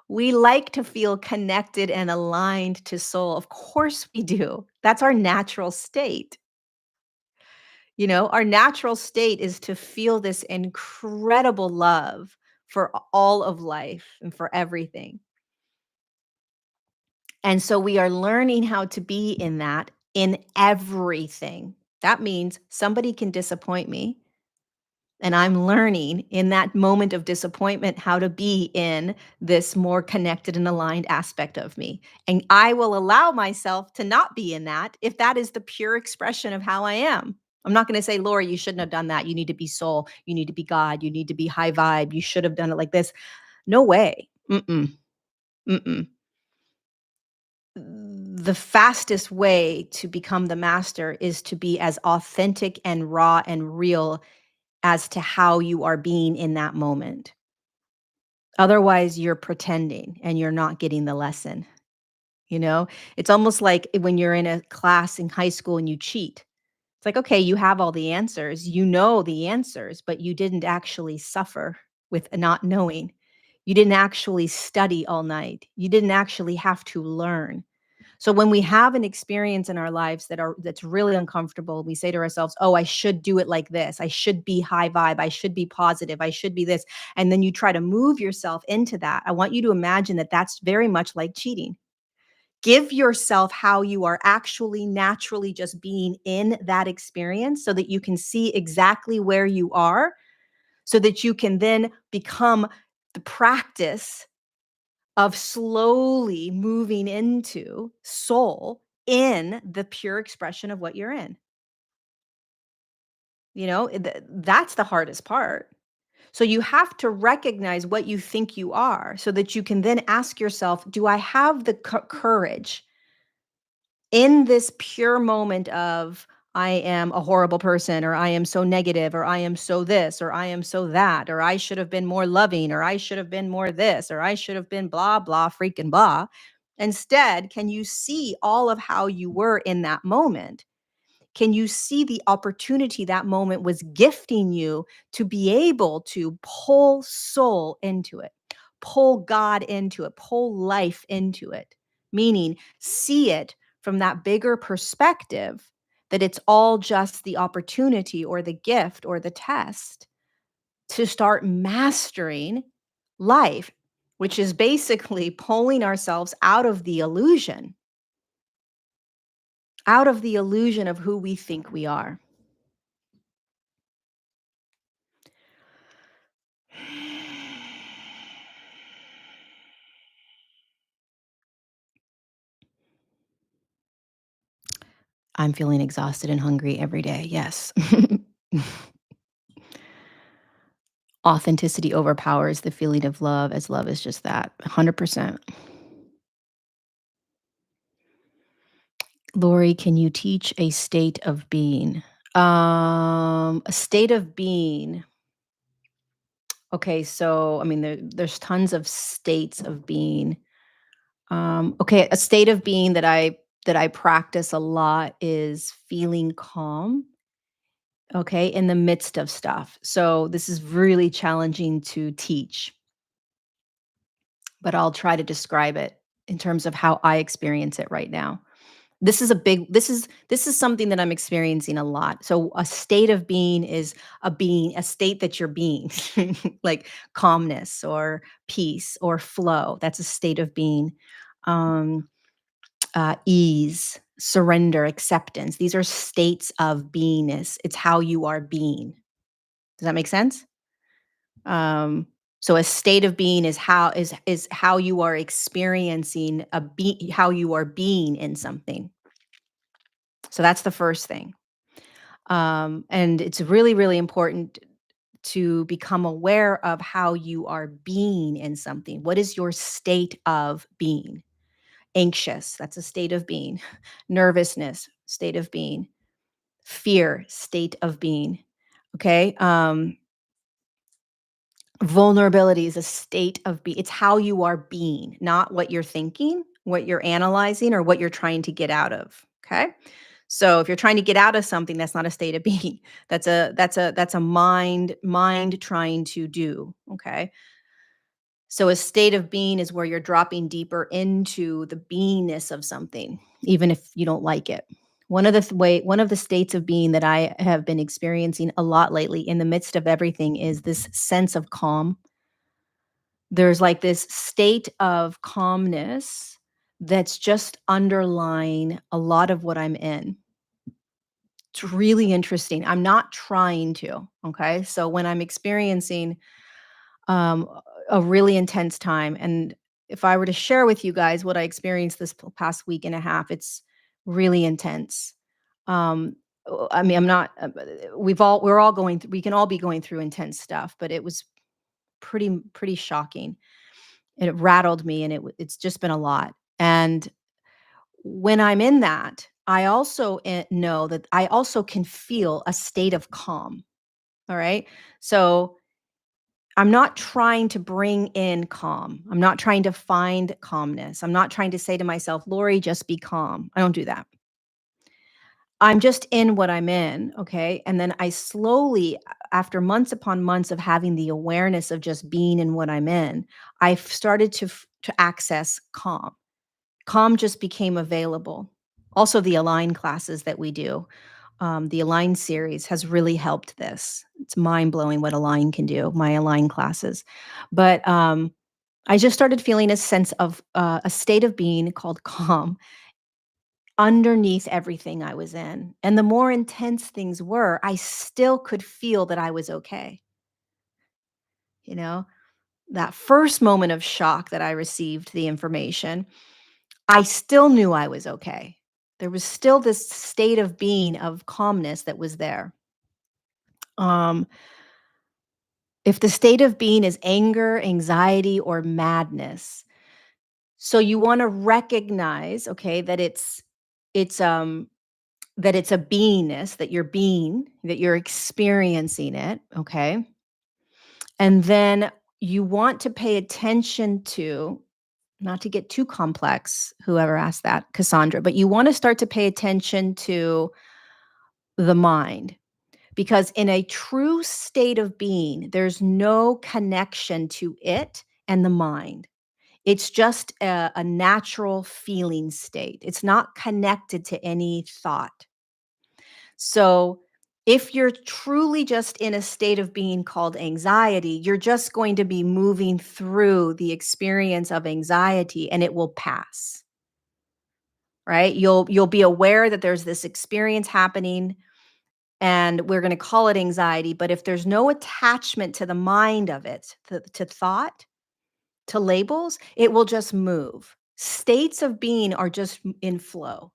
We like to feel connected and aligned to soul. Of course we do. That's our natural state. Our natural state is to feel this incredible love for all of life and for everything. And so we are learning how to be in that in everything. That means somebody can disappoint me. And I'm learning in that moment of disappointment how to be in this more connected and aligned aspect of me. And I will allow myself to not be in that if that is the pure expression of how I am. I'm not going to say, Lori, you shouldn't have done that. You need to be soul. You need to be God. You need to be high vibe. You should have done it like this. No way. Mm-mm. Mm-mm. The fastest way to become the master is to be as authentic and raw and real as to how you are being in that moment. Otherwise, you're pretending and you're not getting the lesson. You know, it's almost like when you're in a class in high school and you cheat. It's like, okay, you have all the answers, you know the answers, but you didn't actually suffer with not knowing. You didn't actually study all night. You didn't actually have to learn. So when we have an experience in our lives that's really uncomfortable, we say to ourselves, "Oh, I should do it like this. I should be high vibe. I should be positive. I should be this." And then you try to move yourself into that. I want you to imagine that that's very much like cheating. Give yourself how you are actually naturally just being in that experience so that you can see exactly where you are, so that you can then become the practice of slowly moving into soul in the pure expression of what you're in. That's the hardest part. So you have to recognize what you think you are so that you can then ask yourself, do I have the courage in this pure moment of I am a horrible person, or I am so negative, or I am so this, or I am so that, or I should have been more loving, or I should have been more this, or I should have been blah, blah, freaking blah. Instead, can you see all of how you were in that moment? Can you see the opportunity that moment was gifting you to be able to pull soul into it, pull God into it, pull life into it? Meaning, see it from that bigger perspective that it's all just the opportunity or the gift or the test to start mastering life, which is basically pulling ourselves out of the illusion of who we think we are. I'm feeling exhausted and hungry every day. Yes. Authenticity overpowers the feeling of love, as love is just that 100%. Lori, can you teach a state of being? A state of being. Okay, so I mean, there's tons of states of being. Okay, a state of being that I practice a lot is feeling calm. Okay, in the midst of stuff. So this is really challenging to teach, but I'll try to describe it in terms of how I experience it right now. This is something that I'm experiencing a lot. So a state of being is a state that you're being, like calmness or peace or flow. That's a state of being. Um, Ease, surrender, acceptance. These are states of beingness. It's how you are being. Does that make sense? So a state of being is how you are experiencing how you are being in something. So that's the first thing. And it's really, really important to become aware of how you are being in something. What is your state of being? Anxious, that's a state of being. Nervousness, state of being. Fear, state of being. Okay. Vulnerability is a state of being. It's how you are being, not what you're thinking, what you're analyzing, or what you're trying to get out of. Okay. So if you're trying to get out of something, that's not a state of being. That's a mind trying to do. Okay. So a state of being is where you're dropping deeper into the beingness of something, even if you don't like it. One of the states of being that I have been experiencing a lot lately in the midst of everything is this sense of calm. There's like this state of calmness that's just underlying a lot of what I'm in. It's really interesting. I'm not trying to, okay? So when I'm experiencing um, a really intense time. And if I were to share with you guys what I experienced this past week and a half, it's really intense. I mean, I'm not. We're all going. We can all be going through intense stuff, but it was pretty shocking. It rattled me, and it's just been a lot. And when I'm in that, I also know that I also can feel a state of calm. All right, so I'm not trying to bring in calm. I'm not trying to find calmness. I'm not trying to say to myself, Lori, just be calm. I don't do that. I'm just in what I'm in. Okay. And then I slowly, after months upon months of having the awareness of just being in what I'm in, I've started to access calm. Calm just became available. Also, the Align classes that we do, the Align series has really helped this. It's mind blowing what Align can do, my Align classes. But I just started feeling a sense of a state of being called calm underneath everything I was in. And the more intense things were, I still could feel that I was okay. You know, that first moment of shock that I received the information, I still knew I was okay. There was still this state of being of calmness that was there. Um, if the state of being is anger, anxiety, or madness, so you want to recognize, okay, it's that it's a beingness that you're being, that you're experiencing it, okay, and then you want to pay attention to, not to get too complex, whoever asked that, Cassandra, but you want to start to pay attention to the mind. Because in a true state of being, there's no connection to it and the mind. It's just a natural feeling state. It's not connected to any thought. So, if you're truly just in a state of being called anxiety, you're just going to be moving through the experience of anxiety and it will pass, right? You'll be aware that there's this experience happening and we're going to call it anxiety, but if there's no attachment to the mind of it, to thought, to labels, it will just move. States of being are just in flow.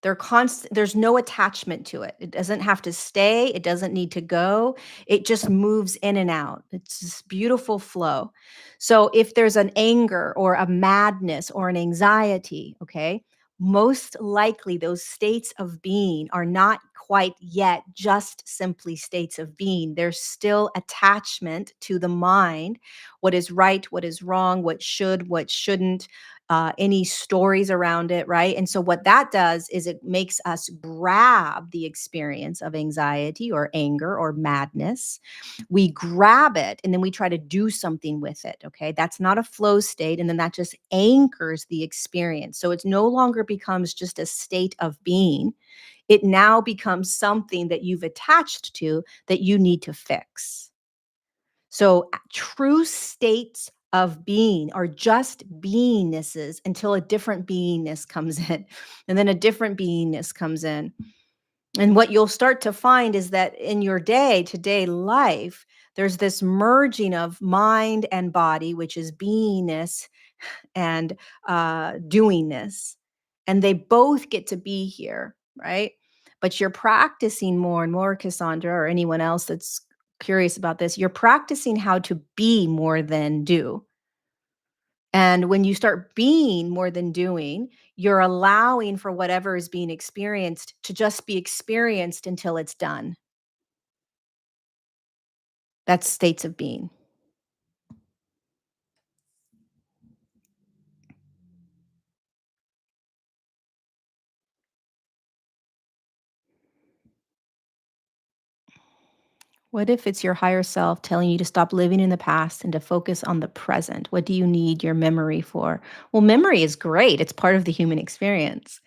They're constant. There's no attachment to it. It doesn't have to stay, it doesn't need to go. It just moves in and out. It's this beautiful flow. So if there's an anger or a madness or an anxiety, okay, most likely those states of being are not quite yet just simply states of being. There's still attachment to the mind, what is right, what is wrong, what should, what shouldn't, any stories around it, right? And so, what that does is it makes us grab the experience of anxiety or anger or madness. We grab it and then we try to do something with it. Okay. That's not a flow state. And then that just anchors the experience. So, it no longer becomes just a state of being. It now becomes something that you've attached to that you need to fix. So, true states of being are just beingnesses until a different beingness comes in, and then a different beingness comes in. And what you'll start to find is that in your day to day life, there's this merging of mind and body, which is beingness and doingness. And they both get to be here, right? But you're practicing more and more, Cassandra, or anyone else that's curious about this. You're practicing how to be more than do. And when you start being more than doing, you're allowing for whatever is being experienced to just be experienced until it's done. That's states of being. What if it's your higher self telling you to stop living in the past and to focus on the present? What do you need your memory for? Well, memory is great. It's part of the human experience.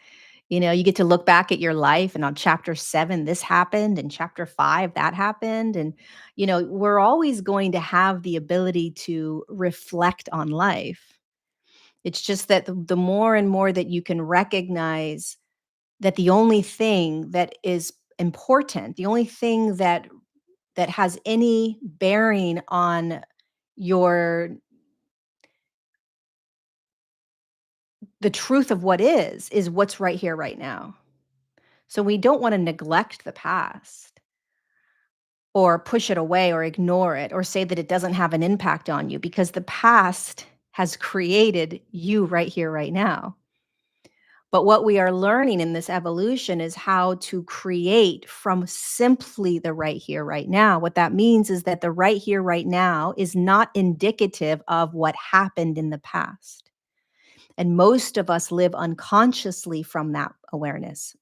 You get to look back at your life and on chapter 7 this happened and chapter 5 that happened and we're always going to have the ability to reflect on life. It's just that the more and more that you can recognize that the only thing that is important, the only thing that has any bearing on your the truth of what is what's right here right now. So we don't want to neglect the past or push it away or ignore it or say that it doesn't have an impact on you because the past has created you right here right now. But what we are learning in this evolution is how to create from simply the right here, right now. What that means is that the right here, right now is not indicative of what happened in the past. And most of us live unconsciously from that awareness.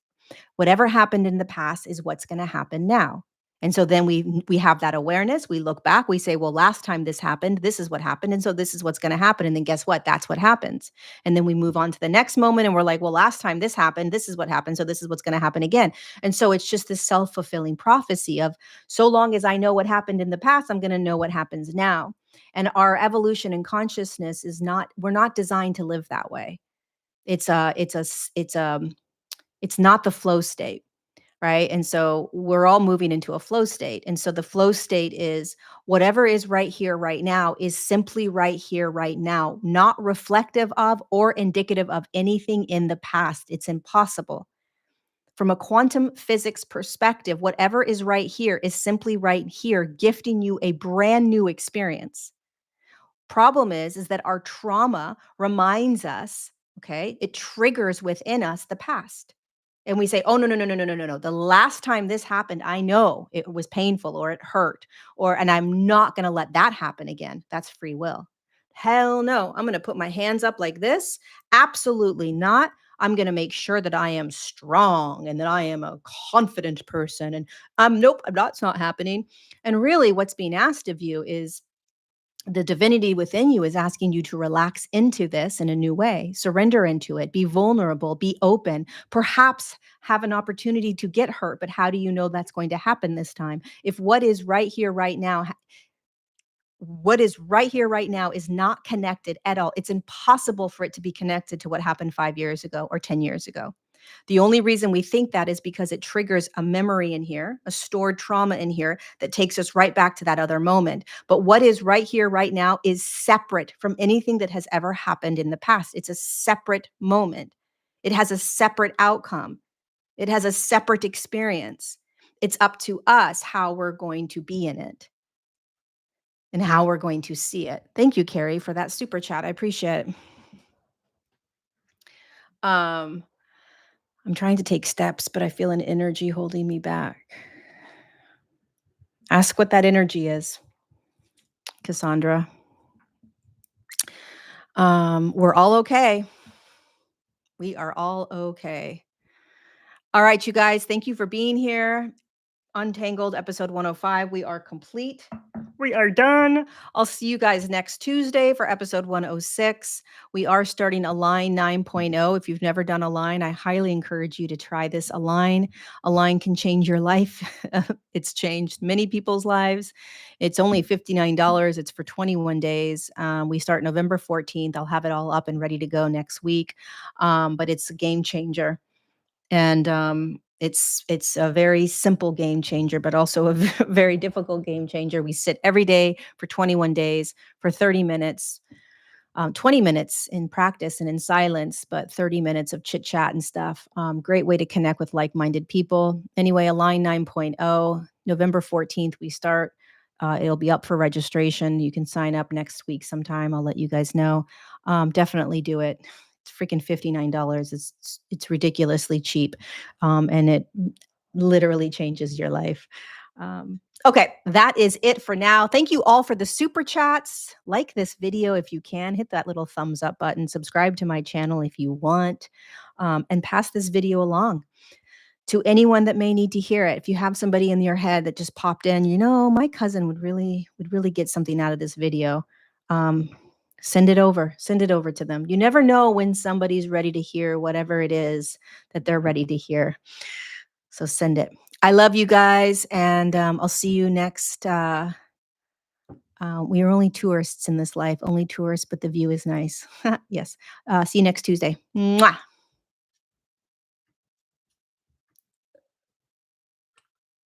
Whatever happened in the past is what's going to happen now. And so then we have that awareness, we look back, we say, well, last time this happened, this is what happened. And so this is what's going to happen. And then guess what? That's what happens. And then we move on to the next moment and we're like, well, last time this happened, this is what happened. So this is what's going to happen again. And so it's just this self-fulfilling prophecy of so long as I know what happened in the past, I'm going to know what happens now. And our evolution and consciousness is not, we're not designed to live that way. It's not the flow state, right? And so we're all moving into a flow state. And so the flow state is whatever is right here, right now, is simply right here, right now, not reflective of or indicative of anything in the past. It's impossible. From a quantum physics perspective, whatever is right here is simply right here, gifting you a brand new experience. Problem is that our trauma reminds us, okay, it triggers within us the past. And we say, "Oh, no, no, no, no, no, no, no, no. The last time this happened, I know it was painful or it hurt, and I'm not going to let that happen again." That's free will. Hell no. I'm going to put my hands up like this. Absolutely not. I'm going to make sure that I am strong and that I am a confident person. And nope, that's not happening. And really, what's being asked of you is The divinity within you is asking you to relax into this in a new way, surrender into it, be vulnerable, be open, perhaps have an opportunity to get hurt. But how do you know that's going to happen this time? If what is right here, right now, what is right here, right now is not connected at all. It's impossible for it to be connected to what happened 5 years ago or 10 years ago. The only reason we think that is because it triggers a memory in here, a stored trauma in here that takes us right back to that other moment. But what is right here, right now is separate from anything that has ever happened in the past. It's a separate moment. It has a separate outcome. It has a separate experience. It's up to us how we're going to be in it and how we're going to see it. Thank you, Carrie, for that super chat. I appreciate it. I'm trying to take steps, but I feel an energy holding me back. Ask what that energy is, Cassandra. We're all okay. We are all okay. All right, you guys, thank you for being here. Untangled, episode 105. We are complete. We are done. I'll see you guys next Tuesday for episode 106. We are starting Align 9.0. If you've never done Align, I highly encourage you to try this Align. Align can change your life. It's changed many people's lives. It's only $59. It's for 21 days. We start November 14th. I'll have it all up and ready to go next week. But it's a game changer. And it's a very simple game changer, but also a very difficult game changer. We sit every day for 21 days for 30 minutes, 20 minutes in practice and in silence, but 30 minutes of chit chat and stuff. Great way to connect with like-minded people. Anyway, Align 9.0, November 14th, we start. It'll be up for registration. You can sign up next week sometime. I'll let you guys know. Definitely do it. It's freaking $59. It's ridiculously cheap, and it literally changes your life. Okay, that is it for now. Thank you all for the super chats. Like this video if you can. Hit that little thumbs up button. Subscribe to my channel if you want, and pass this video along to anyone that may need to hear it. If you have somebody in your head that just popped in, my cousin would really get something out of this video. Send it over to them. You never know when somebody's ready to hear whatever it is that they're ready to hear. So send it. I love you guys, and I'll see you next. We are only tourists in this life, only tourists, but the view is nice. Yes. See you next Tuesday. Mwah.